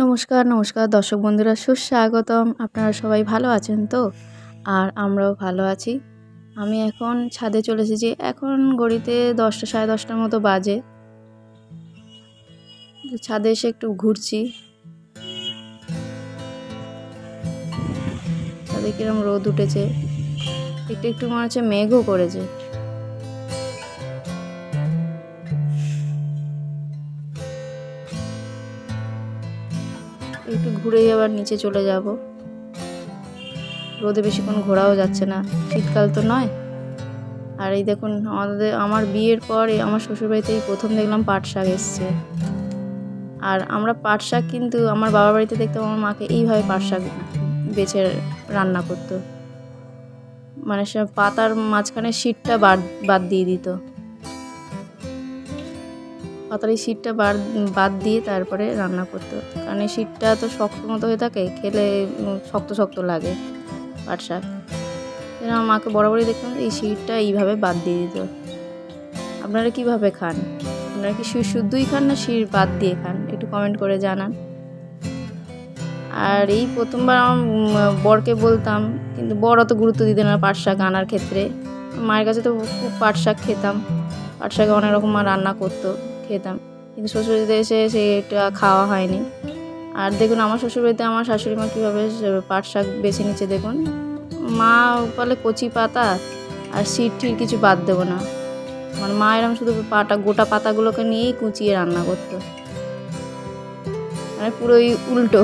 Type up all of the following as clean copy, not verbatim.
নমস্কার, নমস্কার দর্শক বন্ধুরা, সুস্বাগতম। আপনারা সবাই ভালো আছেন তো? আর আমরাও ভালো আছি। আমি এখন ছাদে চলে এসেছি। এখন ঘড়িতে 10টা সাড়ে 10টার মতো বাজে। ছাদে এসে একটু ঘুরছি। ছাদে কিরম রোদ উঠেছে, একটু একটু মনে হচ্ছে মেঘও করেছে। একটু ঘুরেই আবার নিচে চলে যাব। রোদে বেশিক্ষণ ঘোরাও যাচ্ছে না, শীতকাল তো নয়। আর এই দেখুন, আমার বিয়ের পর আমার শ্বশুরবাড়িতেই প্রথম দেখলাম পাট শাক এসছে। আর আমরা পাট শাক কিন্তু আমার বাবার বাড়িতে দেখতাম আমার মাকে এইভাবে পাট শাক বেছে রান্না করতো। মানে সে পাতার মাঝখানে শিটটা বাদ দিয়ে দিত। পাতার এই শিটটা বাদ দিয়ে তারপরে রান্না করতো, কারণ এই শিটটা তো শক্ত মতো হয়ে থাকে, খেলে শক্ত শক্ত লাগে পাট শাক। আমার মাকে বরাবরই দেখতাম এই শিটটা এইভাবে বাদ দিয়ে দিত। আপনারা কীভাবে খান? আপনারা কি শির শুদ্ধই খান না শির বাদ দিয়ে খান? একটু কমেন্ট করে জানান। আর এই প্রথমবার আমার বরকে বলতাম, কিন্তু বর অত গুরুত্ব দিত না পাট শাক আনার ক্ষেত্রে। মায়ের কাছে তো খুব পাট শাক খেতাম, পাট শাকে অনেক রকম মা রান্না করতো, খেতাম। কিন্তু শ্বশুরবাড়িতে এসে সেটা খাওয়া হয়নি। আর দেখুন আমার শ্বশুরবাড়িতে আমার শাশুড়ি মা কীভাবে পাট শাক বেছে নিচ্ছে দেখুন। মা বলে কচি পাতা আর শিট ঠিট কিছু বাদ দেবো না। মানে মা এরকম শুধু গোটা পাতাগুলোকে নিয়েই কুচিয়ে রান্না করতো, মানে পুরোই উল্টো।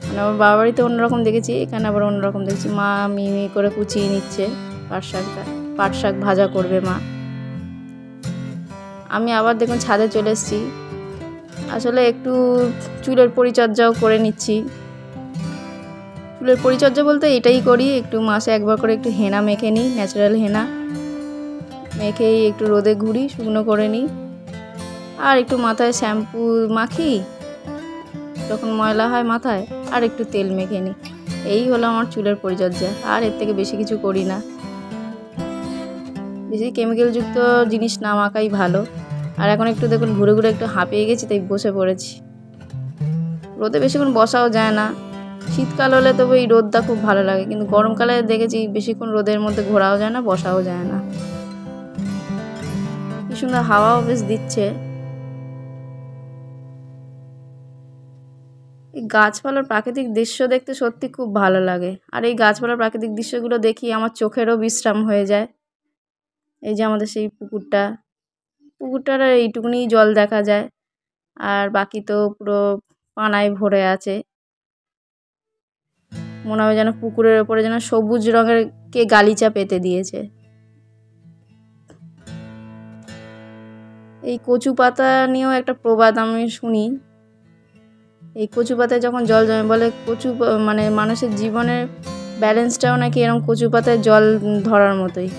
মানে আমার বাবার বাড়িতে অন্যরকম দেখেছি, এখানে আবার অন্যরকম দেখছি। মা মিহি করে কুচিয়ে নিচ্ছে পাট শাক ভাজা করবে মা। আমি আবার দেখুন ছাদে চলে এসেছি। আসলে একটু চুলের পরিচর্যাও করে নিচ্ছি। চুলের পরিচর্যা বলতে এটাই করি, একটু মাসে একবার করে একটু হেনা মেখে নিই, ন্যাচারাল হেনা মেখেই একটু রোদে ঘুরি, শুকনো করে নিই। আর একটু মাথায় শ্যাম্পু মাখি যখন ময়লা হয় মাথায়, আর একটু তেল মেখে নিই। এই হলো আমার চুলের পরিচর্যা, আর এর থেকে বেশি কিছু করি না। বেশি কেমিক্যালযুক্ত জিনিস না মাখাই ভালো। আর এখন একটু দেখুন ঘুরে ঘুরে একটু হাঁপিয়ে গেছি, তাই বসে পড়েছি। রোদে বেশিক্ষণ বসাও যায় না। শীতকাল হলে তবু এই রোদটা খুব ভালো লাগে, কিন্তু গরমকালে দেখেছি বেশিক্ষণ রোদের মধ্যে ঘোরাও যায় না, বসাও যায় না। কি সুন্দর হাওয়াও বেশ দিচ্ছে। এই গাছপালার প্রাকৃতিক দৃশ্য দেখতে সত্যি খুব ভালো লাগে। আর এই গাছপালার প্রাকৃতিক দৃশ্যগুলো দেখি আমার চোখেরও বিশ্রাম হয়ে যায়। এই যে আমাদের সেই পুকুরটার এইটুকুনি জল দেখা যায়, আর বাকি তো পুরো পানায় ভরে আছে। মনে হয় যেন পুকুরের ওপরে যেন সবুজ রঙের কে গালিচা পেতে দিয়েছে। এই কচু পাতা নিয়েও একটা প্রবাদ আমি শুনি। এই কচু পাতায় যখন জল জমে, বলে মানে মানুষের জীবনের ব্যালেন্সটাও নাকি এরকম কচু পাতায় জল ধরার মতোই।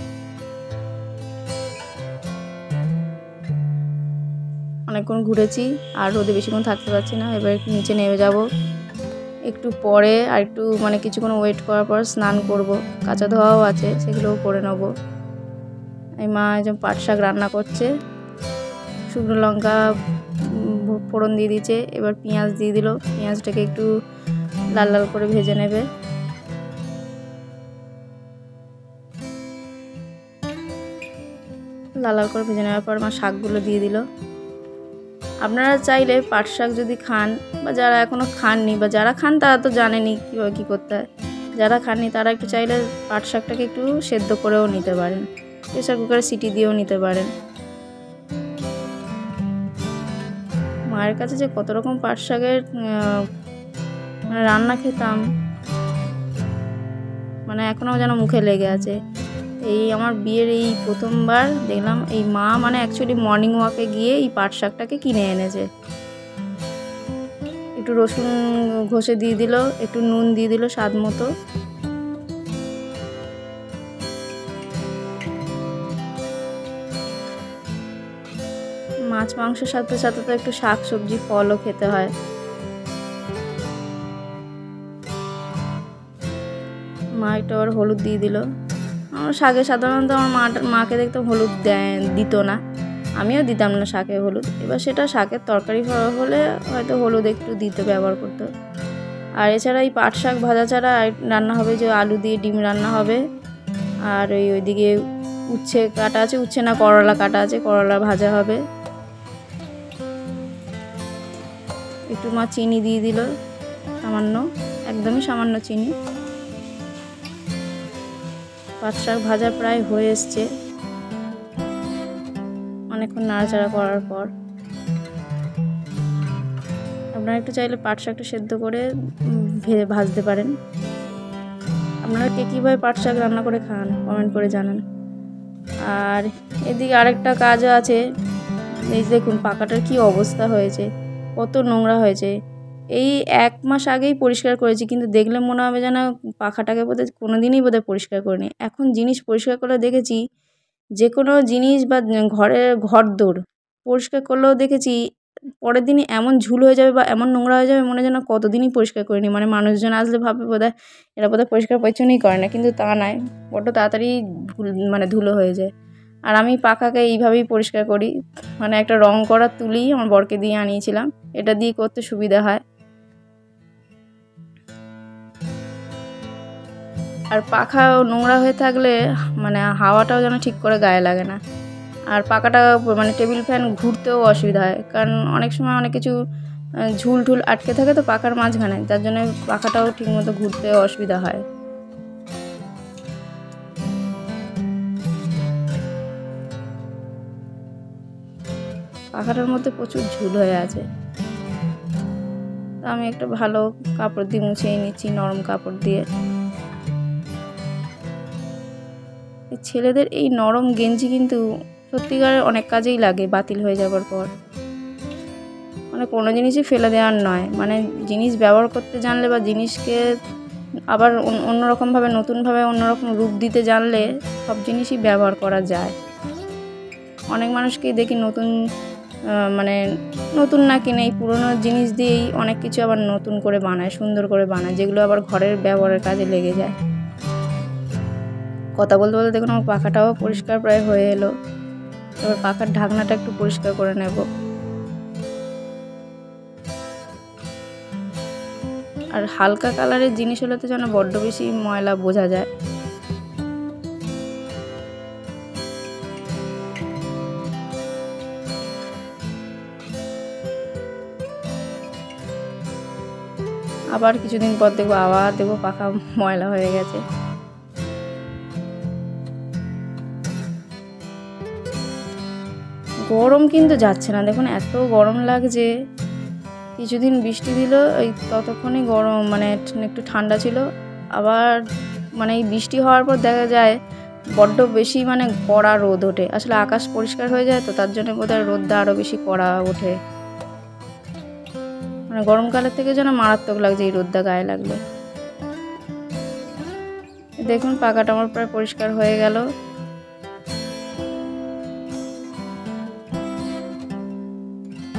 অনেকক্ষণ ঘুরেছি, আর রোদে বেশিক্ষণ থাকতে পারছি না। এবার একটু নিচে নেমে যাব একটু পরে, আর একটু মানে কিছুক্ষণ ওয়েট করার পর স্নান করব। কাঁচা ধোয়াও আছে, সেগুলোও করে নেব। এই মা একজন পাট শাক রান্না করছে, শুকনো লঙ্কা ফোড়ন দিয়ে দিয়েছে, এবার পেঁয়াজ দিয়ে দিল। পেঁয়াজটাকে একটু লাল লাল করে ভেজে নেবে। লাল লাল করে ভেজে নেওয়ার পর মা শাকগুলো দিয়ে দিল। আপনারা চাইলে পাট শাক যদি খান, বা যারা এখনও খাননি, বা যারা খান তারা তো জানেনি কীভাবে কী করতে হয়, যারা খাননি তারা একটু চাইলে পাট শাকটাকে একটু সেদ্ধ করেও নিতে পারেন, প্রেসার কুকারে সিটি দিয়েও নিতে পারেন। মায়ের কাছে যে কত রকম পাট শাকের মানে রান্না খেতাম, মানে এখনও যেন মুখে লেগে আছে। এই আমার বিয়ের এই প্রথমবার দেখলাম এই মা মানে অ্যাকচুয়ালি মর্নিং ওয়াকে গিয়ে এই পাট শাকটাকে কিনে এনেছে। একটু রসুন ঘষে দিয়ে দিল, একটু নুন দিয়ে দিল স্বাদ মতো। মাছ মাংসের সাথে সাথে তো একটু শাক সবজি ফলও খেতে হয়। মা একটু আবার হলুদ দিয়ে দিল। আমার শাকে সাধারণত আমার মাকে দেখতাম হলুদ দিত না, আমিও দিতাম না শাকে হলুদ। এবার সেটা শাকের তরকারি হলে হয়তো হলুদ একটু দিতে ব্যবহার করতো। আর এছাড়া এই পাট শাক ভাজা ছাড়া রান্না হবে যে আলু দিয়ে ডিম রান্না হবে, আর ওইদিকে উচ্ছে কাটা আছে, উচ্ছে না করলা কাটা আছে, করলা ভাজা হবে। একটু মা চিনি দিয়ে দিল, সামান্য, একদমই সামান্য চিনি। পাট শাক ভাজা প্রায় হয়ে এসছে, অনেকক্ষণ নাড়াচাড়া করার পর। আপনারা একটু চাইলে পাট শাকটা সেদ্ধ করে ভাজতে পারেন। আপনারা কে কীভাবে পাট শাক রান্না করে খান কমেন্ট করে জানান। আর এদিকে আরেকটা কাজও আছে, এই দেখুন পাখাটার কি অবস্থা হয়েছে, কত নোংরা হয়েছে। এই 1 মাস আগেই পরিষ্কার করেছি, কিন্তু দেখলে মনে হবে যেন পাখাটাকে বোধহয় কোনো দিনই বোধহয় পরিষ্কার করিনি। এখন জিনিস পরিষ্কার করে দেখেছি, যে কোনো জিনিস বা ঘরদোর পরিষ্কার করলেও দেখেছি পরের দিনই এমন ঝুল হয়ে যাবে বা এমন নোংরা হয়ে যাবে, মনে যেন কতদিনই পরিষ্কার করিনি। মানে মানুষজন আসলে ভাববে বোধহয় এরা বোধহয় পরিষ্কার পরিচ্ছন্নই করে না, কিন্তু তা নয়, বড্ড তাড়াতাড়ি ধুলো হয়ে যায়। আর আমি পাখাকে এইভাবেই পরিষ্কার করি, মানে একটা রং করা তুলি আমার বরকে দিয়ে আনিয়েছিলাম, এটা দিয়ে করতে সুবিধা হয়। আর পাখা নোংরা হয়ে থাকলে মানে হাওয়াটাও যেন ঠিক করে গায়ে লাগে না। আর পাখাটা মানে টেবিল ফ্যান ঘুরতেও অসুবিধা হয়, কারণ অনেক সময় অনেক কিছু ঝুল ঢুল আটকে থাকে তো পাখার মাঝখানে, তার জন্য পাখাটাও ঠিকমতো ঘুরতেও অসুবিধা হয়। পাখাটার মধ্যে প্রচুর ঝুল হয়ে আছে, তো আমি একটা ভালো কাপড় দিয়ে মুছিয়ে নিচ্ছি, নরম কাপড় দিয়ে। ছেলেদের এই নরম গেঞ্জি কিন্তু সত্যিকারের অনেক কাজেই লাগে বাতিল হয়ে যাবার পর। মানে কোনো জিনিসই ফেলে দেওয়ার নয়, মানে জিনিস ব্যবহার করতে জানলে বা জিনিসকে আবার অন্যরকমভাবে নতুনভাবে অন্যরকম রূপ দিতে জানলে সব জিনিসই ব্যবহার করা যায়। অনেক মানুষকেই দেখি মানে নতুন না কিনে এই পুরোনো জিনিস দিয়েই অনেক কিছু আবার নতুন করে বানায়, সুন্দর করে বানায়, যেগুলো আবার ঘরের ব্যবহারের কাজে লেগে যায়। কথা বলতে বলতে দেখুন আমার পাখাটাও পরিষ্কার প্রায় হয়ে এলো। এবার পাখার ঢাকনাটা একটু পরিষ্কার করে নেব। আর হালকা কালারের জিনিস হলে তো যেন বড্ড বেশি ময়লা বোঝা যায়। আবার কিছুদিন পর দেখবো আবার দেখবো পাখা ময়লা হয়ে গেছে। গরম কিন্তু যাচ্ছে না, দেখুন এত গরম লাগছে। কিছুদিন বৃষ্টি দিল, ওই ততক্ষণই গরম, মানে একটু ঠান্ডা ছিল। আবার মানে এই বৃষ্টি হওয়ার পর দেখা যায় বড্ড বেশি মানে কড়া রোদ ওঠে। আসলে আকাশ পরিষ্কার হয়ে যায় তো, তার জন্য বোধহয় রোদটা আরও বেশি কড়া ওঠে। মানে গরমকালের থেকে যেন মারাত্মক লাগছে এই রোদটা গায়ে লাগলে। দেখুন পাখাটা আমার প্রায় পরিষ্কার হয়ে গেল।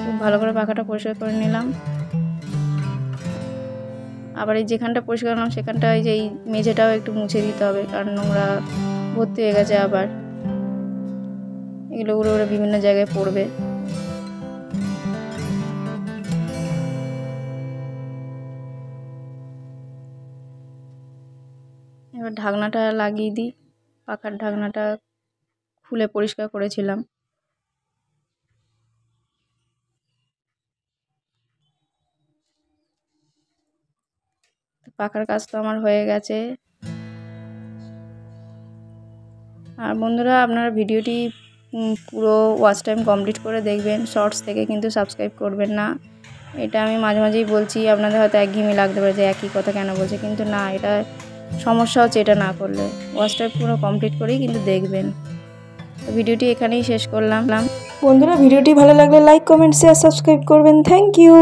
খুব ভালো করে পাখাটা পরিষ্কার করে নিলাম। আবার এই যেখানটা পরিষ্কার করলাম সেখানটা এই যে এই মেঝেটাও একটু মুছে দিতে হবে, কারণ নোংরা ভর্তি হয়ে গেছে। আবার এগুলো উড়ে উড়ে বিভিন্ন জায়গায় পড়বে। এবার ঢাকনাটা লাগিয়ে দিই। পাখার ঢাকনাটা খুলে পরিষ্কার করেছিলাম। পাখার কাজ তো আমার হয়ে গেছে। আর বন্ধুরা আপনারা ভিডিওটি পুরো ওয়াচ টাইম কমপ্লিট করে দেখবেন, শর্টস থেকে কিন্তু সাবস্ক্রাইব করবেন না। এটা আমি মাঝে মাঝেই বলছি, আপনাদের হয়তো একঘেয়েমি লাগতে পারে যে একই কথা কেন বলছে, কিন্তু না, এটা সমস্যা হচ্ছে এটা না করলে। ওয়াচ টাইম পুরো কমপ্লিট করেই কিন্তু দেখবেন। তো ভিডিওটি এখানেই শেষ করলাম। বন্ধুরা ভিডিওটি ভালো লাগলে লাইক, কমেন্ট, শেয়ার, সাবস্ক্রাইব করবেন। Thank you.